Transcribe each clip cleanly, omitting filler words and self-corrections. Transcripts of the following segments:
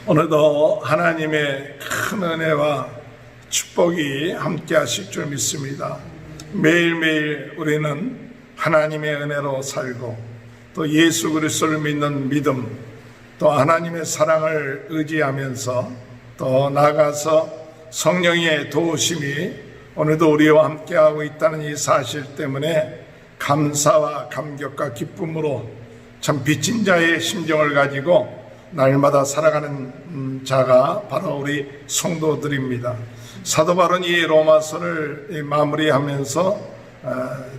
오늘도 하나님의 큰 은혜와 축복이 함께 하실 줄 믿습니다. 매일매일 우리는 하나님의 은혜로 살고 또 예수 그리스도를 믿는 믿음, 또 하나님의 사랑을 의지하면서 또 나아가서 성령의 도우심이 오늘도 우리와 함께하고 있다는 이 사실 때문에 감사와 감격과 기쁨으로 참 빚진 자의 심정을 가지고 날마다 살아가는 자가 바로 우리 성도들입니다. 사도 바울은 이 로마서를 마무리하면서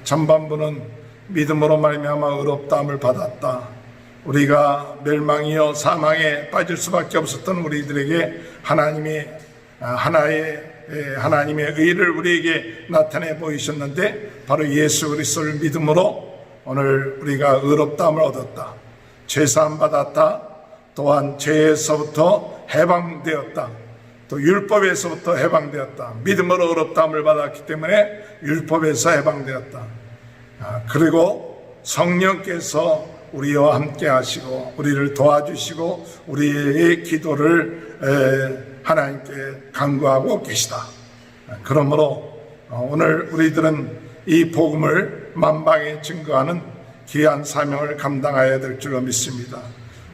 전반부는 믿음으로 말미암아 의롭다함을 받았다. 우리가 멸망이요 사망에 빠질 수밖에 없었던 우리들에게 하나님의 의를 우리에게 나타내 보이셨는데 바로 예수 그리스도를 믿음으로 오늘 우리가 의롭다함을 얻었다. 죄사함 받았다. 또한 죄에서부터 해방되었다. 또 율법에서부터 해방되었다. 믿음으로 의롭다함을 받았기 때문에 율법에서 해방되었다. 그리고 성령께서 우리와 함께 하시고 우리를 도와주시고 우리의 기도를 하나님께 간구하고 계시다. 그러므로 오늘 우리들은 이 복음을 만방에 증거하는 귀한 사명을 감당해야 될 줄로 믿습니다.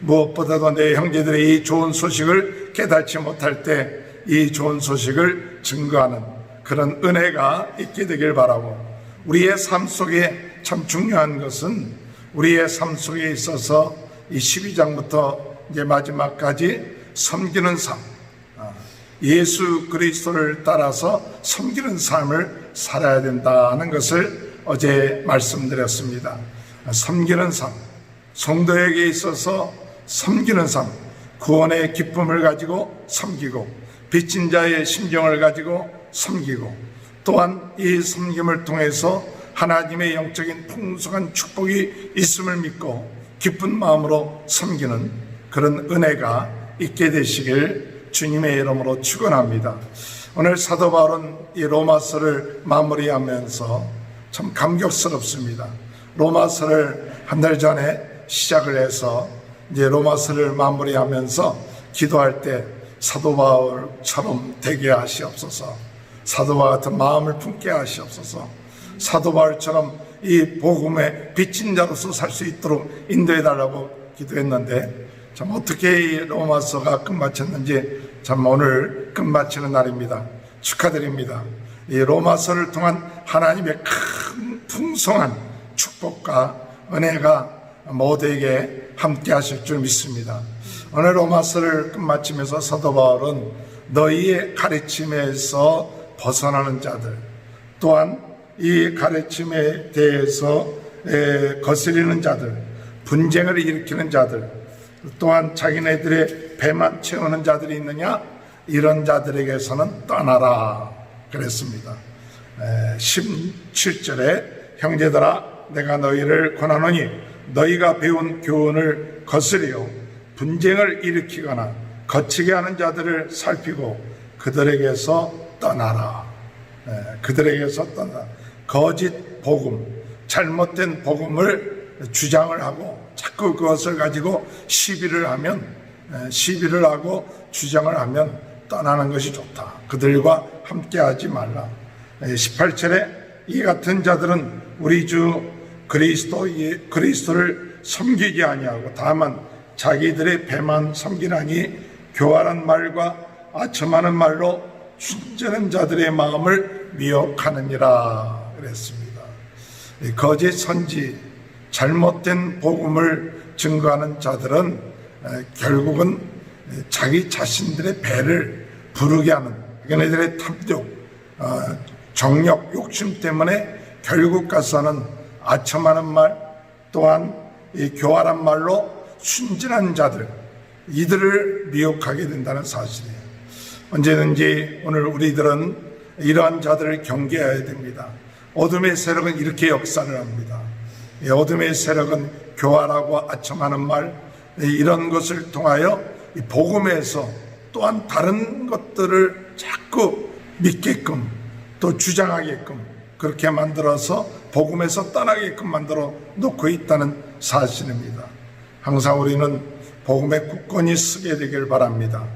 무엇보다도 내 형제들의 이 좋은 소식을 깨닫지 못할 때 이 좋은 소식을 증거하는 그런 은혜가 있게 되길 바라고, 우리의 삶 속에 참 중요한 것은 우리의 삶 속에 있어서 이 12장부터 이제 마지막까지 섬기는 삶, 예수 그리스도를 따라서 섬기는 삶을 살아야 된다는 것을 어제 말씀드렸습니다. 섬기는 삶, 성도에게 있어서 섬기는 삶, 구원의 기쁨을 가지고 섬기고 빚진 자의 심정을 가지고 섬기고, 또한 이 섬김을 통해서 하나님의 영적인 풍성한 축복이 있음을 믿고 기쁜 마음으로 섬기는 그런 은혜가 있게 되시길 주님의 이름으로 축원합니다. 오늘 사도 바울은 이 로마서를 마무리하면서 참 감격스럽습니다. 로마서를 한 달 전에 시작을 해서 이제 로마서를 마무리하면서 기도할 때 사도 바울처럼 되게 하시옵소서, 사도 바울 같은 마음을 품게 하시옵소서, 사도 바울처럼 이 복음의 빚진 자로서 살 수 있도록 인도해 달라고 기도했는데 참 어떻게 이 로마서가 끝마쳤는지 참 오늘 끝마치는 날입니다. 축하드립니다. 이 로마서를 통한 하나님의 큰 풍성한 축복과 은혜가 모두에게 함께 하실 줄 믿습니다. 오늘 로마서를 끝마치면서 사도 바울은 너희의 가르침에서 벗어나는 자들, 또한 이 가르침에 대해서 거스리는 자들, 분쟁을 일으키는 자들, 또한 자기네들의 배만 채우는 자들이 있느냐, 이런 자들에게서는 떠나라 그랬습니다. 17절에 형제들아 내가 너희를 권하노니 너희가 배운 교훈을 거스리요 분쟁을 일으키거나 거치게 하는 자들을 살피고 그들에게서 떠나라. 그들에게서 떠나라. 거짓 복음, 잘못된 복음을 주장을 하고 자꾸 그것을 가지고 시비를 하고 주장을 하면 떠나는 것이 좋다. 그들과 함께하지 말라. 18절에 이 같은 자들은 우리 주 그리스도를 섬기지 아니하고 다만 자기들의 배만 섬기나니 교활한 말과 아첨하는 말로 순전한 자들의 마음을 미혹하느니라 그랬습니다. 거짓 선지, 잘못된 복음을 증거하는 자들은 결국은 자기 자신들의 배를 부르게 하는 그네들의 탐욕, 정욕, 욕심 때문에 결국 가서는 아첨하는 말, 또한 이 교활한 말로 순진한 자들, 이들을 미혹하게 된다는 사실이에요. 언제든지 오늘 우리들은 이러한 자들을 경계해야 됩니다. 어둠의 세력은 이렇게 역사를 합니다. 어둠의 세력은 교활하고 아첨하는 말, 이런 것을 통하여 이 복음에서 또한 다른 것들을 자꾸 믿게끔 또 주장하게끔 그렇게 만들어서 복음에서 떠나게끔 만들어 놓고 있다는 사실입니다. 항상 우리는 복음의 굳건히 서게 되길 바랍니다.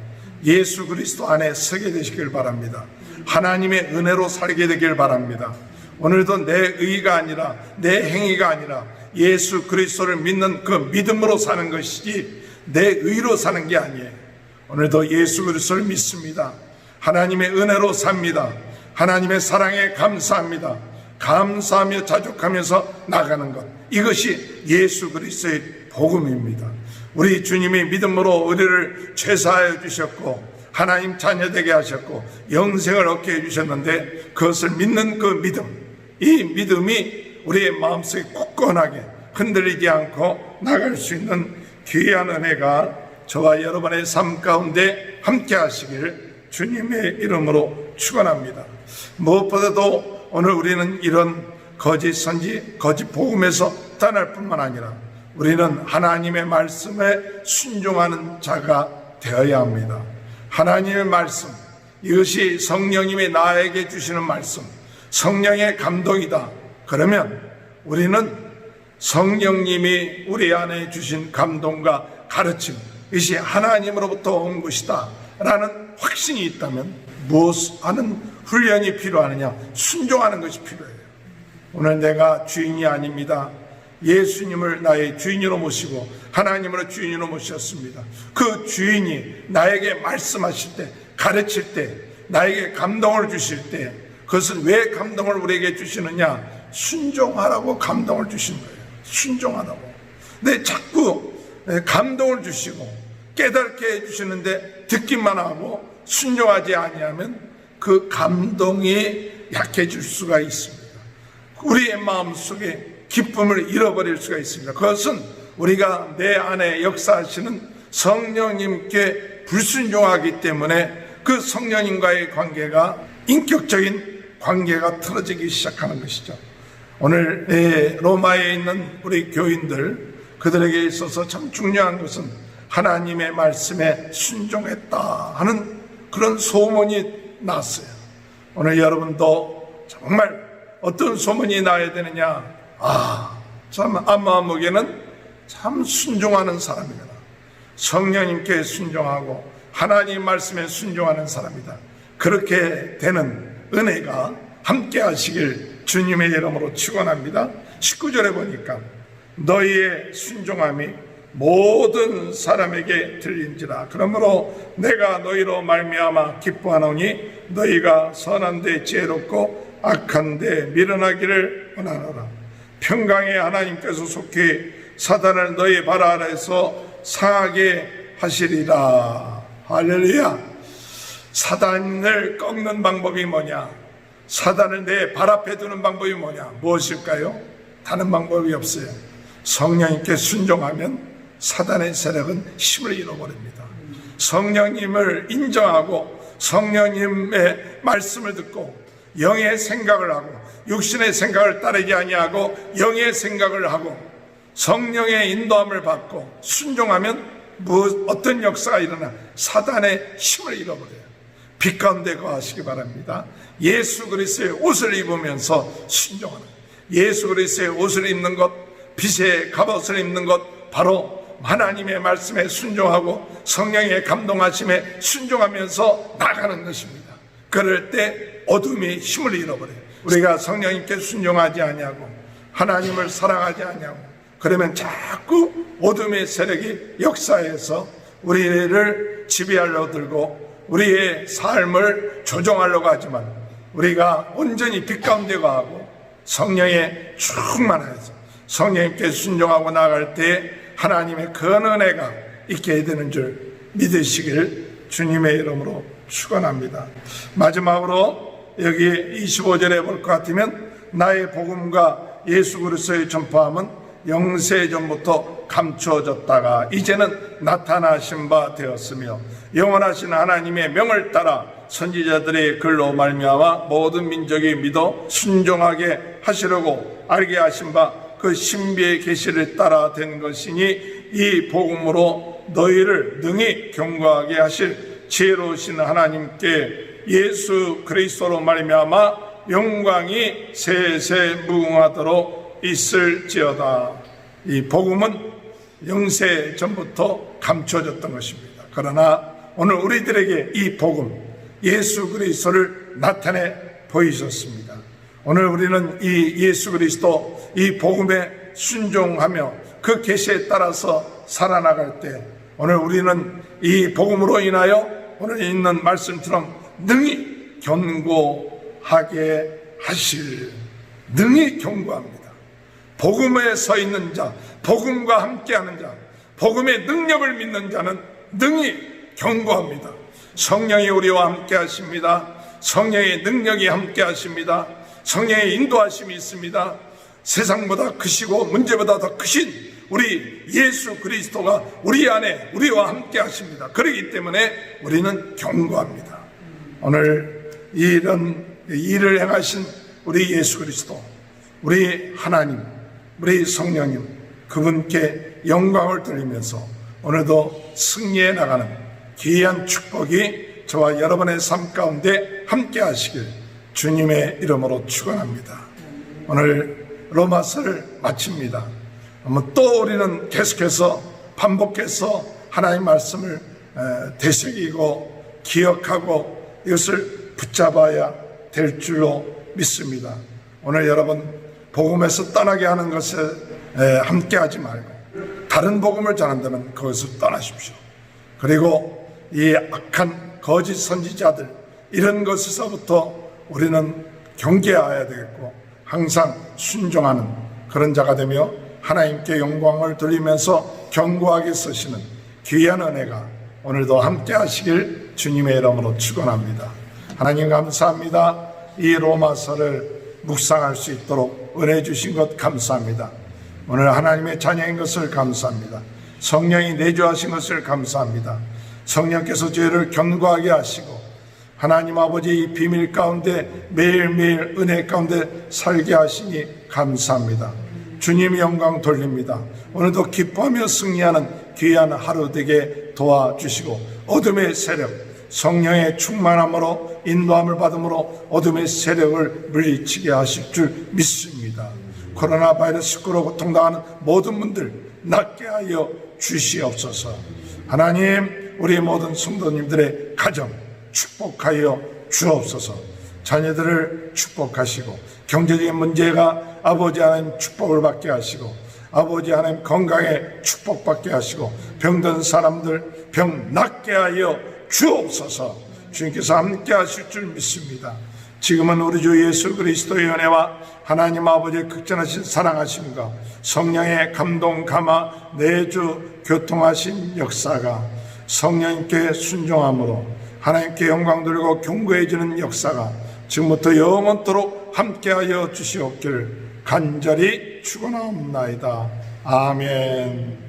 예수 그리스도 안에 서게 되시길 바랍니다. 하나님의 은혜로 살게 되길 바랍니다. 오늘도 내 의가 아니라 내 행위가 아니라 예수 그리스도를 믿는 그 믿음으로 사는 것이지 내 의로 사는 게 아니에요. 오늘도 예수 그리스도를 믿습니다. 하나님의 은혜로 삽니다. 하나님의 사랑에 감사합니다. 감사하며 자족하면서 나가는 것, 이것이 예수 그리스도의 복음입니다. 우리 주님이 믿음으로 우리를 죄사하여 주셨고 하나님 자녀되게 하셨고 영생을 얻게 해주셨는데, 그것을 믿는 그 믿음, 이 믿음이 우리의 마음속에 굳건하게 흔들리지 않고 나갈 수 있는 귀한 은혜가 저와 여러분의 삶 가운데 함께 하시길 주님의 이름으로 축원합니다. 무엇보다도 오늘 우리는 이런 거짓 선지, 거짓 복음에서 떠날 뿐만 아니라 우리는 하나님의 말씀에 순종하는 자가 되어야 합니다. 하나님의 말씀, 이것이 성령님이 나에게 주시는 말씀, 성령의 감동이다. 그러면 우리는 성령님이 우리 안에 주신 감동과 가르침, 이것이 하나님으로부터 온 것이다 라는 확신이 있다면 무엇 하는 훈련이 필요하느냐? 순종하는 것이 필요해요. 오늘 내가 주인이 아닙니다. 예수님을 나의 주인으로 모시고 하나님으로 주인으로 모셨습니다. 그 주인이 나에게 말씀하실 때, 가르칠 때, 나에게 감동을 주실 때, 그것은 왜 감동을 우리에게 주시느냐? 순종하라고 감동을 주신 거예요. 순종하라고. 근데 자꾸 감동을 주시고 깨닫게 해주시는데 듣기만 하고 순종하지 아니하면 그 감동이 약해질 수가 있습니다. 우리의 마음속에 기쁨을 잃어버릴 수가 있습니다. 그것은 우리가 내 안에 역사하시는 성령님께 불순종하기 때문에 그 성령님과의 관계가, 인격적인 관계가 틀어지기 시작하는 것이죠. 오늘 로마에 있는 우리 교인들, 그들에게 있어서 참 중요한 것은 하나님의 말씀에 순종했다 하는 그런 소문이 났어요. 오늘 여러분도 정말 어떤 소문이 나야 되느냐? 참 아마목에는 참 순종하는 사람이구나. 성령님께 순종하고 하나님 말씀에 순종하는 사람이다. 그렇게 되는 은혜가 함께 하시길 주님의 이름으로 축원합니다. 19절에 보니까 너희의 순종함이 모든 사람에게 들린지라. 그러므로 내가 너희로 말미암아 기뻐하노니 너희가 선한 데 지혜롭고 악한 데 미련하기를 원하노라. 평강의 하나님께서 속히 사단을 너희 발 아래에서 상하게 하시리라. 할렐루야. 사단을 꺾는 방법이 뭐냐? 사단을 내 발 앞에 두는 방법이 뭐냐? 무엇일까요? 다른 방법이 없어요. 성령님께 순종하면 사단의 세력은 힘을 잃어버립니다. 성령님을 인정하고 성령님의 말씀을 듣고 영의 생각을 하고 육신의 생각을 따르지 아니하고 영의 생각을 하고 성령의 인도함을 받고 순종하면 어떤 역사가 일어나? 사단의 힘을 잃어버려요. 빛 가운데 거하시기 바랍니다. 예수 그리스도의 옷을 입으면서 순종하는, 예수 그리스도의 옷을 입는 것, 빛의 갑옷을 입는 것, 바로 하나님의 말씀에 순종하고 성령의 감동하심에 순종하면서 나가는 것입니다. 그럴 때 어둠이 힘을 잃어버려요. 우리가 성령님께 순종하지 아니하고 하나님을 사랑하지 아니하고 그러면 자꾸 어둠의 세력이 역사해서 우리를 지배하려고 들고 우리의 삶을 조종하려고 하지만, 우리가 온전히 빛 가운데 거하고 성령에 충만해서 성령님께 순종하고 나갈 때 하나님의 그 은혜가 있게 되는 줄 믿으시길 주님의 이름으로 축원합니다. 마지막으로 여기 25절에 볼 것 같으면 나의 복음과 예수 그리스도의 전파함은 영세전부터 감추어졌다가 이제는 나타나신 바 되었으며 영원하신 하나님의 명을 따라 선지자들의 글로 말미암아 모든 민족이 믿어 순종하게 하시려고 알게 하신 바 그 신비의 계시를 따라 된 것이니 이 복음으로 너희를 능히 경고하게 하실 지혜로우신 하나님께 예수 그리스도로 말미암아 영광이 세세 무궁하도록 있을지어다. 이 복음은 영세 전부터 감춰졌던 것입니다. 그러나 오늘 우리들에게 이 복음, 예수 그리스도를 나타내 보이셨습니다. 오늘 우리는 이 예수 그리스도, 이 복음에 순종하며 그 계시에 따라서 살아나갈 때 오늘 우리는 이 복음으로 인하여 오늘 있는 말씀처럼 능히 견고하게 하실, 능히 견고합니다. 복음에 서 있는 자, 복음과 함께하는 자, 복음의 능력을 믿는 자는 능히 견고합니다. 성령이 우리와 함께 하십니다. 성령의 능력이 함께 하십니다. 성령의 인도하심이 있습니다. 세상보다 크시고 문제보다 더 크신 우리 예수 그리스도가 우리 안에 우리와 함께 하십니다. 그렇기 때문에 우리는 견고합니다. 오늘 이런 일을 행하신 우리 예수 그리스도, 우리 하나님, 우리 성령님, 그분께 영광을 돌리면서 오늘도 승리해 나가는 귀한 축복이 저와 여러분의 삶 가운데 함께 하시길 주님의 이름으로 축원합니다. 오늘 로마서를 마칩니다. 또 우리는 계속해서 반복해서 하나님의 말씀을 되새기고 기억하고 이것을 붙잡아야 될 줄로 믿습니다. 오늘 여러분 복음에서 떠나게 하는 것에 함께하지 말고 다른 복음을 전한다면 그것을 떠나십시오. 그리고 이 악한 거짓 선지자들 이런 것에서부터 우리는 경계해야 되겠고 항상 순종하는 그런 자가 되며 하나님께 영광을 돌리면서 견고하게 쓰시는 귀한 은혜가 오늘도 함께 하시길 주님의 이름으로 축원합니다. 하나님 감사합니다. 이 로마서를 묵상할 수 있도록 은혜 주신 것 감사합니다. 오늘 하나님의 자녀인 것을 감사합니다. 성령이 내주하신 것을 감사합니다. 성령께서 저희를 견고하게 하시고 하나님 아버지 이 비밀 가운데 매일매일 은혜 가운데 살게 하시니 감사합니다. 주님 영광 돌립니다. 오늘도 기뻐하며 승리하는 귀한 하루 되게 도와주시고 어둠의 세력, 성령의 충만함으로 인도함을 받음으로 어둠의 세력을 물리치게 하실 줄 믿습니다. 코로나 바이러스19로 고통당하는 모든 분들 낫게 하여 주시옵소서. 하나님 우리 모든 성도님들의 가정 축복하여 주옵소서. 자녀들을 축복하시고 경제적인 문제가 아버지 하나님 축복을 받게 하시고 아버지 하나님 건강에 축복받게 하시고 병든 사람들 병 낫게 하여 주옵소서. 주님께서 함께 하실 줄 믿습니다. 지금은 우리 주 예수 그리스도의 은혜와 하나님 아버지의 극전하신 사랑하심과 성령의 감동 감화 내주 교통하신 역사가 성령님께 순종함으로 하나님께 영광 돌리고 견고해지는 역사가 지금부터 영원토록 함께하여 주시옵기를 간절히 축원하옵나이다. 아멘.